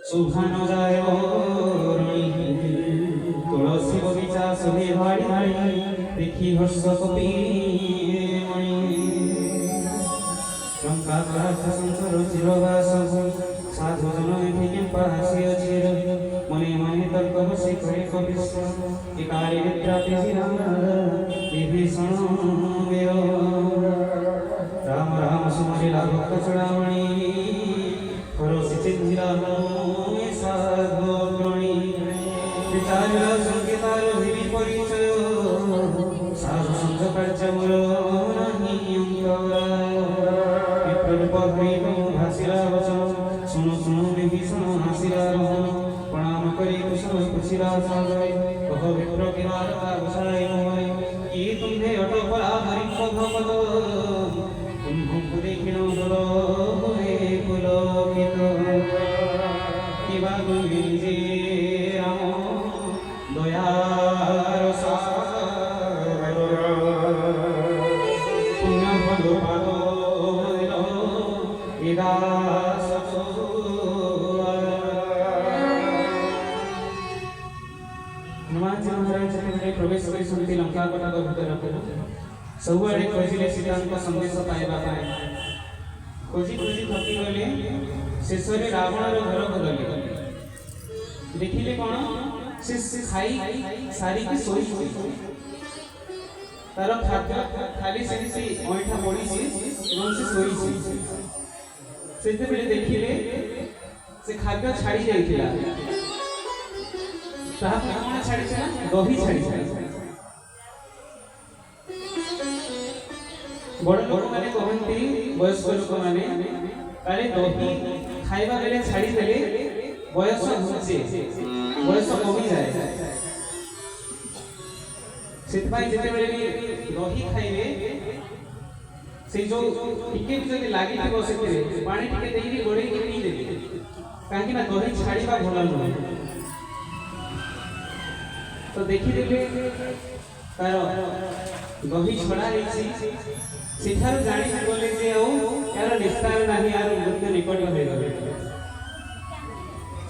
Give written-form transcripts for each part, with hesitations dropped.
सुभान जाय तुलसी बगीचा सभी भाड़ी भाड़ी देखी हर्ष कपी लंका संसार चिरवास साधु जन एठिके पासी अछि मने मने तर्क बसी करे कवि एकारे विद्राते विभीषण राम राम सुमरे भक्त चूड़ामणि परोसी चिंतिरा साधु अग्रणी विचारिला संकेतार भिवि परिचय साधु संत कार्य मोर नहीं विप्ररूप भैव भासिरा वचन सुनो सुनो विभीषण हासिरा प्रणाम करी कुशल खुशिरा सागरे कह विप्र के वार्ता घोषाय मोय कि तुम्हे अटो परा हरि भगवत तुम्हें देखिनो दरो हे पुलकित किबा गुंजे राम दयार सागर पुण्य फल पादो विदास हनुमान जी महाराज जब प्रवेश कर सुनती लंका कोटा भीतर सबुआड़े खोजिले सीता संदेश पाइबा खोजी खोजी थकी गले शेष में रावण घर को गले देखिले कौन से खाई सारी की सोई तार खाली सेमती अंठा पड़ी से सोई से देखिले से खाद्य छाड़ी जाइथिला ताहा कौन छाड़ी छला दही छाड़ी बड़ लोक माने कहती वयस्क लोक माने काले दही खाइबा बेले छाड़ी देले बयस घुचे बयस कमी जाए सेतपाई जेते बेले भी दही खाइबे से जो टिके भी जदी लागि थिबो सेते पानी टिके देई गोडे के पी देबे काहे ना दही छाड़ीबा भला न तो देखि देले तार दही छड़ा रही सेठार जानी गले जे यार निस्तार नाही यार मृत्यु निकट हो गले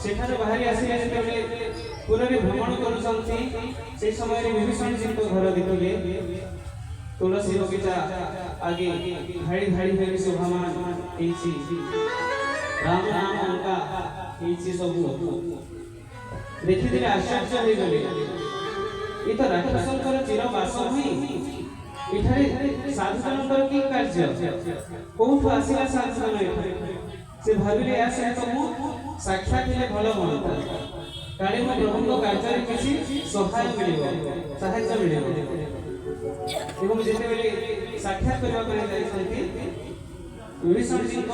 सेठार बाहरी आसिले जेते पुररे भ्रमण करूछंती से समय रे विभीषण जी को घर देखिले तुलसी बगीचा आगे घाड़ी घाड़ी होई शोभामान हेछि राम नाम उनका हेछि सब देखि दिले आश्चर्य हो गले ई तो राक्षसंकर चिरवास होई इठारे साधु जनकर की कार्य कोठु आसीला साधु जन एठारे से भाबिले आसे तो मु साक्षात ले भलो बनता काले मो प्रभुଙ୍କ କାର୍ଯ୍ୟରେ କିଛି ସହାୟ ମିଳିବ ସାହାଯ୍ୟ ମିଳିବ ଏବଂ ଯେତେବେଳେ ସାକ୍ଷାତ କରିବା ପାଇଁ ଯାଇଛନ୍ତି ବିଭୀଷଣ ଜୀଙ୍କ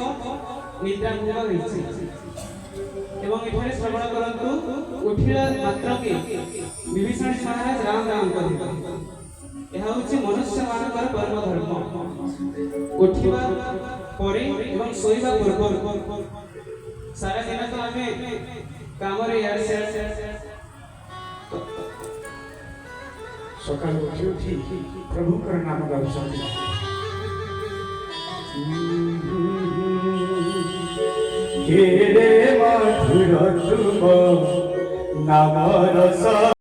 ନିଦ୍ରା ଭଙ୍ଗ ହୋଇଛି ଏବଂ ଏଠାରେ ଶ୍ରବଣ କରନ୍ତୁ ଉଠିଲା ମାତ୍ରକେ ବିଭୀଷଣ ମହାରାଜ ରାମ ରାମ କହିଲେ यह होची मनुष्य मानकर कर्म धर्म उठिबा परे एवं सोइबा पूर्व सारा दिन तो हमें काम रे यार से सकाल उठी उठी प्रभु का नाम गाउछन केरे मधुर तुम नाम रस